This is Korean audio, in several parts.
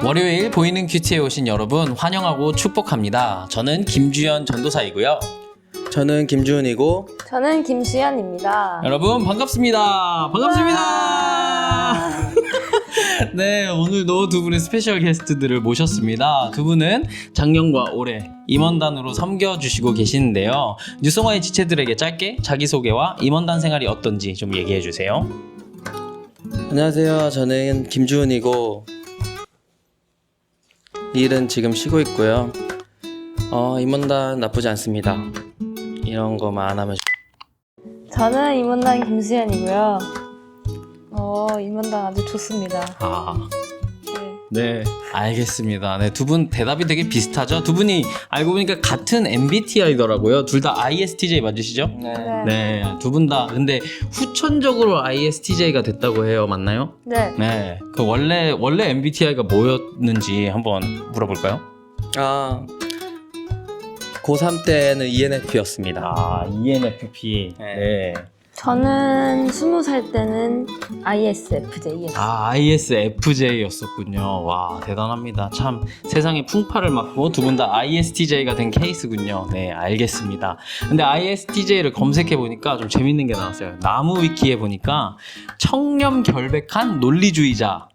월요일 보이는 큐티에 오신 여러분 환영하고 축복합니다. 저는 김주현 전도사이고요. 저는 김주은이고 저는 김수연입니다. 여러분 반갑습니다. 반갑습니다. 네, 오늘도 두 분의 스페셜 게스트들을 모셨습니다. 두 분은 작년과 올해 임원단으로 섬겨주시고 계시는데요. 뉴송화의 지체들에게 짧게 자기소개와 임원단 생활이 어떤지 좀 얘기해 주세요. 안녕하세요. 저는 김주은이고 일은 지금 쉬고 있고요. 임원단 나쁘지 않습니다. 이런 거만 안 하면 저는 임원단 김수연이고요. 임원단 아주 좋습니다. 네, 알겠습니다. 네, 두 분 대답이 되게 비슷하죠? 두 분이 알고 보니까 같은 MBTI더라고요. 둘 다 ISTJ 맞으시죠? 네, 두 분 다 근데 후천적으로 ISTJ가 됐다고 해요. 맞나요? 네. 네, 그 원래 MBTI가 뭐였는지 한번 물어볼까요? 고3 때는 ENFP였습니다. ENFP. 네. 저는 20살 때는 ISFJ였어요. ISFJ였었군요. 와, 대단합니다. 참 세상에 풍파를 맞고 두 분 다 ISTJ가 된 케이스군요. 네, 알겠습니다. 근데 ISTJ를 검색해 보니까 좀 재밌는 게 나왔어요. 나무 위키에 보니까 청렴 결백한 논리주의자,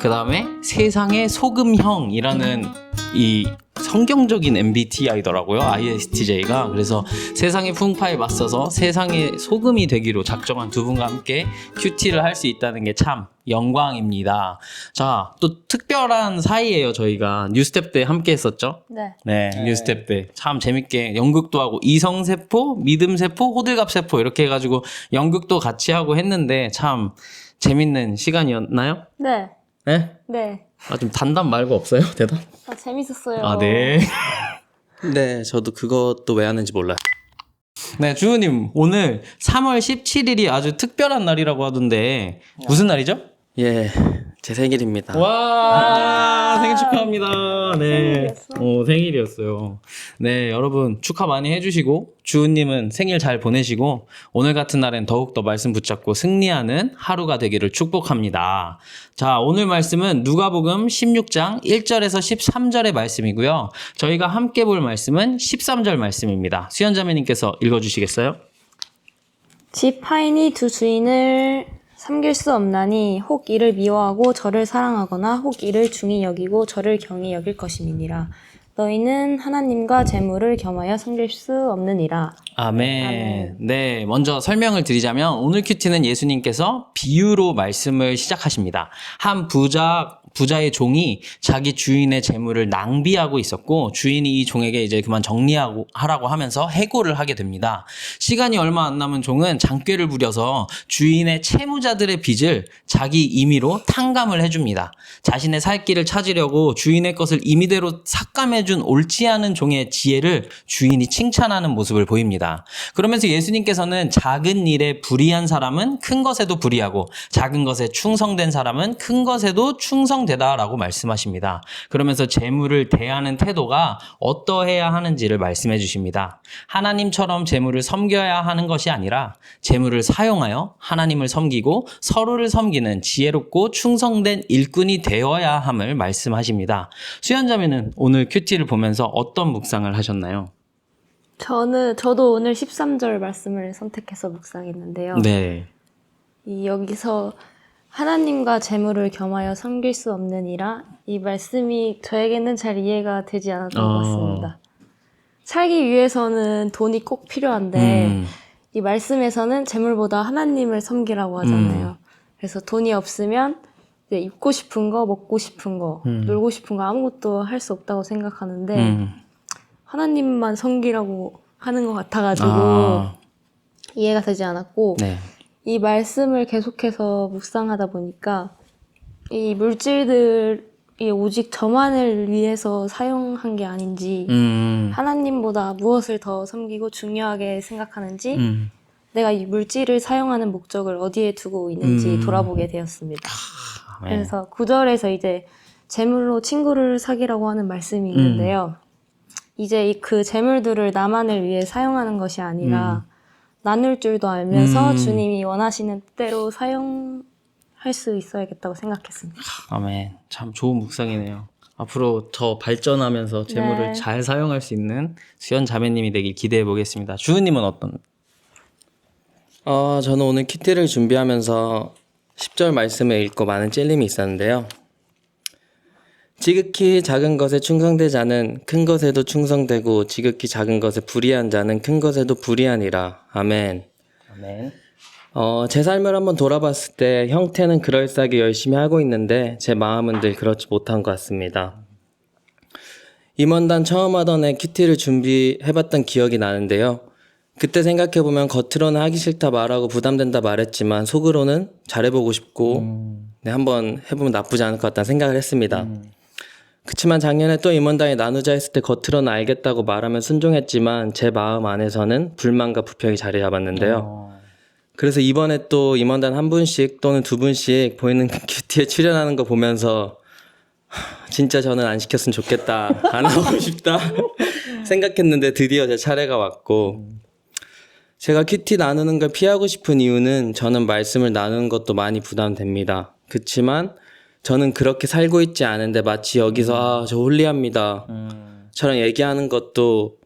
그 다음에 세상의 소금형이라는 이 성경적인 MBTI더라고요. ISTJ가. 그래서 세상의 풍파에 맞서서 세상의 소금이 되기로 작정한 두 분과 함께 큐티를 할 수 있다는 게 참 영광입니다. 자, 또 특별한 사이예요. 저희가 뉴스텝 때 함께 했었죠. 네. 뉴스텝 때 참 재밌게 연극도 하고 이성세포, 믿음세포, 호들갑세포 이렇게 해가지고 연극도 같이 하고 했는데 참 재밌는 시간이었나요? 네. 네? 네. 좀 단답 말고 없어요? 대답? 재밌었어요. 네. 네, 저도 그것도 왜 하는지 몰라요. 네, 주우님, 오늘 3월 17일이 아주 특별한 날이라고 하던데, 무슨 날이죠? 예, 제 생일입니다. 와, 생일 축하합니다. 네. 생일이었어? 생일이었어요. 네, 여러분, 축하 많이 해주시고, 주우님은 생일 잘 보내시고, 오늘 같은 날엔 더욱더 말씀 붙잡고 승리하는 하루가 되기를 축복합니다. 자, 오늘 말씀은 누가복음 16장 1절에서 13절의 말씀이고요. 저희가 함께 볼 말씀은 13절 말씀입니다. 수연자매님께서 읽어주시겠어요? 집 하인이 두 주인을 섬길 수 없나니 혹 이를 미워하고 저를 사랑하거나 혹 이를 중히 여기고 저를 경히 여길 것임이니라. 너희는 하나님과 재물을 겸하여 섬길 수 없느니라. 아멘. 네, 먼저 설명을 드리자면 오늘 큐티는 예수님께서 비유로 말씀을 시작하십니다. 한 부자의 종이 자기 주인의 재물을 낭비하고 있었고 주인이 이 종에게 이제 그만 하라고 하면서 해고를 하게 됩니다. 시간이 얼마 안 남은 종은 장꾀를 부려서 주인의 채무자들의 빚을 자기 임의로 탕감을 해줍니다. 자신의 살 길을 찾으려고 주인의 것을 임의대로 삭감해준 옳지 않은 종의 지혜를 주인이 칭찬하는 모습을 보입니다. 그러면서 예수님께서는 작은 일에 불의한 사람은 큰 것에도 불의하고 작은 것에 충성된 사람은 큰 것에도 충성되다라고 말씀하십니다. 그러면서 재물을 대하는 태도가 어떠해야 하는지를 말씀해 주십니다. 하나님처럼 재물을 섬겨야 하는 것이 아니라 재물을 사용하여 하나님을 섬기고 서로를 섬기는 지혜롭고 충성된 일꾼이 되어야 함을 말씀하십니다. 수연자매는 오늘 큐티를 보면서 어떤 묵상을 하셨나요? 저도 오늘 13절 말씀을 선택해서 묵상했는데요. 네. 여기서 하나님과 재물을 겸하여 섬길 수 없느니라, 이 말씀이 저에게는 잘 이해가 되지 않았던 것 같습니다. 살기 위해서는 돈이 꼭 필요한데 이 말씀에서는 재물보다 하나님을 섬기라고 하잖아요. 그래서 돈이 없으면 이제 입고 싶은 거, 먹고 싶은 거, 놀고 싶은 거 아무것도 할 수 없다고 생각하는데 하나님만 섬기라고 하는 것 같아가지고 이해가 되지 않았고, 네. 이 말씀을 계속해서 묵상하다 보니까 이 물질들이 오직 저만을 위해서 사용한 게 아닌지, 하나님보다 무엇을 더 섬기고 중요하게 생각하는지, 내가 이 물질을 사용하는 목적을 어디에 두고 있는지 돌아보게 되었습니다. 그래서 9절에서 이제 재물로 친구를 사귀라고 하는 말씀이 있는데요. 이제 그 재물들을 나만을 위해 사용하는 것이 아니라 나눌 줄도 알면서 주님이 원하시는 때로 사용할 수 있어야겠다고 생각했습니다. 아멘. 참 좋은 묵상이네요. 앞으로 더 발전하면서 재물을 네. 잘 사용할 수 있는 수연 자매님이 되길 기대해 보겠습니다. 주은님은 어떤? 저는 오늘 큐티를 준비하면서 10절 말씀을 읽고 많은 찔림이 있었는데요. 지극히 작은 것에 충성된 자는 큰 것에도 충성되고 지극히 작은 것에 불의한 자는 큰 것에도 불의하니라. 아멘. 아멘. 제 삶을 한번 돌아봤을 때 형태는 그럴싸하게 열심히 하고 있는데 제 마음은 늘 그렇지 못한 것 같습니다. 임원단 처음 하던 해 큐티를 준비해봤던 기억이 나는데요. 그때 생각해보면 겉으로는 하기 싫다 말하고 부담된다 말했지만 속으로는 잘해보고 싶고 네, 한번 해보면 나쁘지 않을 것 같다는 생각을 했습니다. 그치만 작년에 또 임원단이 나누자 했을 때 겉으로는 알겠다고 말하면 순종했지만 제 마음 안에서는 불만과 불평이 자리 잡았는데요. 그래서 이번에 또 임원단 한 분씩 또는 두 분씩 보이는 큐티에 출연하는 거 보면서 진짜 저는 안 시켰으면 좋겠다, 안 하고 싶다 생각했는데 드디어 제 차례가 왔고 제가 큐티 나누는 걸 피하고 싶은 이유는 저는 말씀을 나누는 것도 많이 부담됩니다. 그치만 저는 그렇게 살고 있지 않은데 마치 여기서 저 홀리합니다 처럼 얘기하는 것도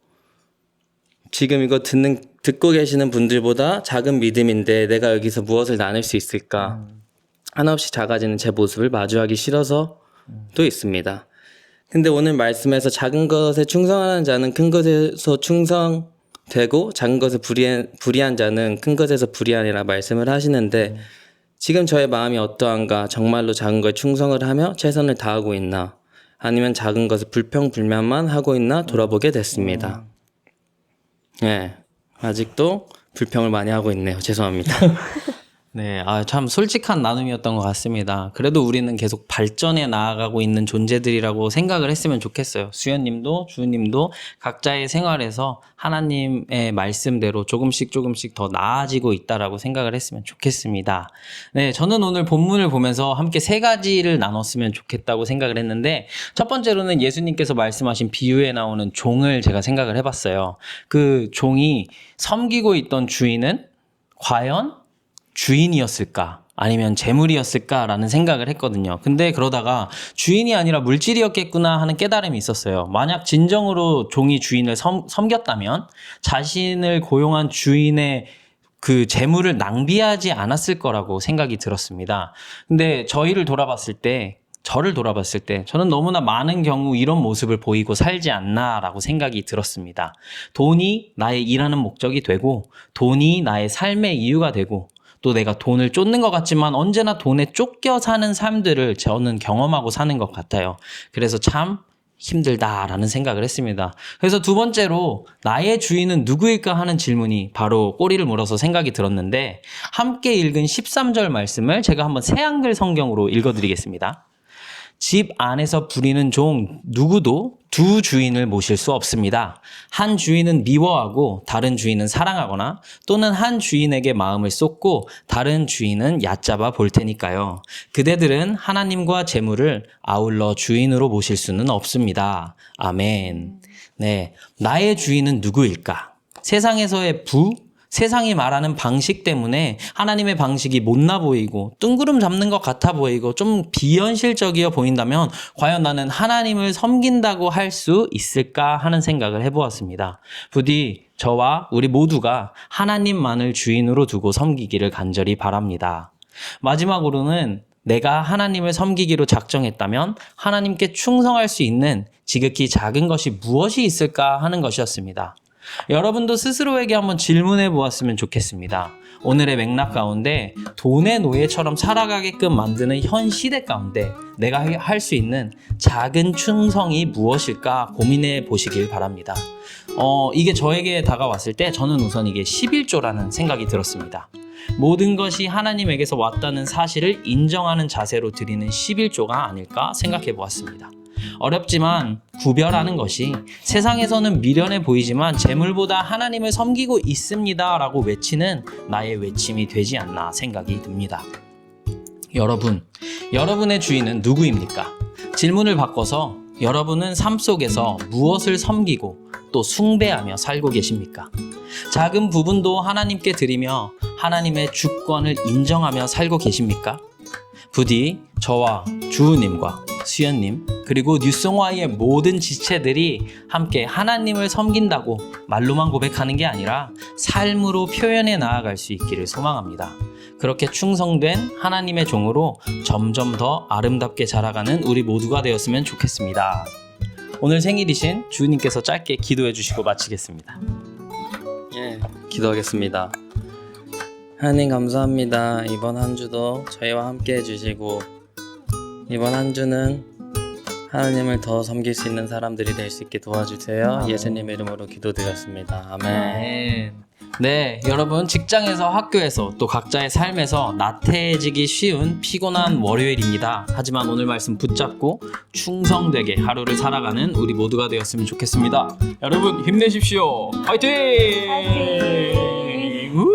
지금 이거 듣고 계시는 분들보다 작은 믿음인데 내가 여기서 무엇을 나눌 수 있을까 한없이 작아지는 제 모습을 마주하기 싫어서 또 있습니다. 근데 오늘 말씀에서 작은 것에 충성하는 자는 큰 것에서 충성되고 작은 것에 불의한 자는 큰 것에서 불의하니라 말씀을 하시는데 지금 저의 마음이 어떠한가, 정말로 작은 것에 충성을 하며 최선을 다하고 있나, 아니면 작은 것에 불평불만만 하고 있나 돌아보게 됐습니다. 네, 아직도 불평을 많이 하고 있네요. 죄송합니다. 네, 참 솔직한 나눔이었던 것 같습니다. 그래도 우리는 계속 발전해 나아가고 있는 존재들이라고 생각을 했으면 좋겠어요. 수연님도 주은님도 각자의 생활에서 하나님의 말씀대로 조금씩 더 나아지고 있다라고 생각을 했으면 좋겠습니다. 네, 저는 오늘 본문을 보면서 함께 세 가지를 나눴으면 좋겠다고 생각을 했는데 첫 번째로는 예수님께서 말씀하신 비유에 나오는 종을 제가 생각을 해봤어요. 그 종이 섬기고 있던 주인은 과연 주인이었을까? 아니면 재물이었을까라는 생각을 했거든요. 근데 그러다가 주인이 아니라 물질이었겠구나 하는 깨달음이 있었어요. 만약 진정으로 종이 주인을 섬겼다면 자신을 고용한 주인의 그 재물을 낭비하지 않았을 거라고 생각이 들었습니다. 근데 저를 돌아봤을 때 저는 너무나 많은 경우 이런 모습을 보이고 살지 않나라고 생각이 들었습니다. 돈이 나의 일하는 목적이 되고 돈이 나의 삶의 이유가 되고 또 내가 돈을 쫓는 것 같지만 언제나 돈에 쫓겨 사는 삶들을 저는 경험하고 사는 것 같아요. 그래서 참 힘들다라는 생각을 했습니다. 그래서 두 번째로 나의 주인은 누구일까 하는 질문이 바로 꼬리를 물어서 생각이 들었는데 함께 읽은 13절 말씀을 제가 한번 새한글 성경으로 읽어드리겠습니다. 집 안에서 부리는 종 누구도 두 주인을 모실 수 없습니다. 한 주인은 미워하고 다른 주인은 사랑하거나 또는 한 주인에게 마음을 쏟고 다른 주인은 얕잡아 볼 테니까요. 그대들은 하나님과 재물을 아울러 주인으로 모실 수는 없습니다. 아멘. 네, 나의 주인은 누구일까? 세상에서의 세상이 말하는 방식 때문에 하나님의 방식이 못나 보이고 뜬구름 잡는 것 같아 보이고 좀 비현실적이어 보인다면 과연 나는 하나님을 섬긴다고 할 수 있을까 하는 생각을 해보았습니다. 부디 저와 우리 모두가 하나님만을 주인으로 두고 섬기기를 간절히 바랍니다. 마지막으로는 내가 하나님을 섬기기로 작정했다면 하나님께 충성할 수 있는 지극히 작은 것이 무엇이 있을까 하는 것이었습니다. 여러분도 스스로에게 한번 질문해 보았으면 좋겠습니다. 오늘의 맥락 가운데 돈의 노예처럼 살아가게끔 만드는 현 시대 가운데 내가 할 수 있는 작은 충성이 무엇일까 고민해 보시길 바랍니다. 이게 저에게 다가왔을 때 저는 우선 이게 11조라는 생각이 들었습니다. 모든 것이 하나님에게서 왔다는 사실을 인정하는 자세로 드리는 11조가 아닐까 생각해 보았습니다. 어렵지만 구별하는 것이 세상에서는 미련해 보이지만 재물보다 하나님을 섬기고 있습니다 라고 외치는 나의 외침이 되지 않나 생각이 듭니다. 여러분의 주인은 누구입니까? 질문을 바꿔서 여러분은 삶 속에서 무엇을 섬기고 또 숭배하며 살고 계십니까? 작은 부분도 하나님께 드리며 하나님의 주권을 인정하며 살고 계십니까? 부디 저와 주우님과 수연님, 그리고 뉴송와이의 모든 지체들이 함께 하나님을 섬긴다고 말로만 고백하는 게 아니라 삶으로 표현해 나아갈 수 있기를 소망합니다. 그렇게 충성된 하나님의 종으로 점점 더 아름답게 자라가는 우리 모두가 되었으면 좋겠습니다. 오늘 생일이신 주님께서 짧게 기도해 주시고 마치겠습니다. 예, 기도하겠습니다. 하나님 감사합니다. 이번 한 주도 저희와 함께 해주시고 이번 한 주는 하나님을 더 섬길 수 있는 사람들이 될 수 있게 도와주세요. 예수님 이름으로 기도드렸습니다. 아멘. 네, 여러분 직장에서 학교에서 또 각자의 삶에서 나태해지기 쉬운 피곤한 월요일입니다. 하지만 오늘 말씀 붙잡고 충성되게 하루를 살아가는 우리 모두가 되었으면 좋겠습니다. 여러분 힘내십시오. 화이팅! 화이팅! 우!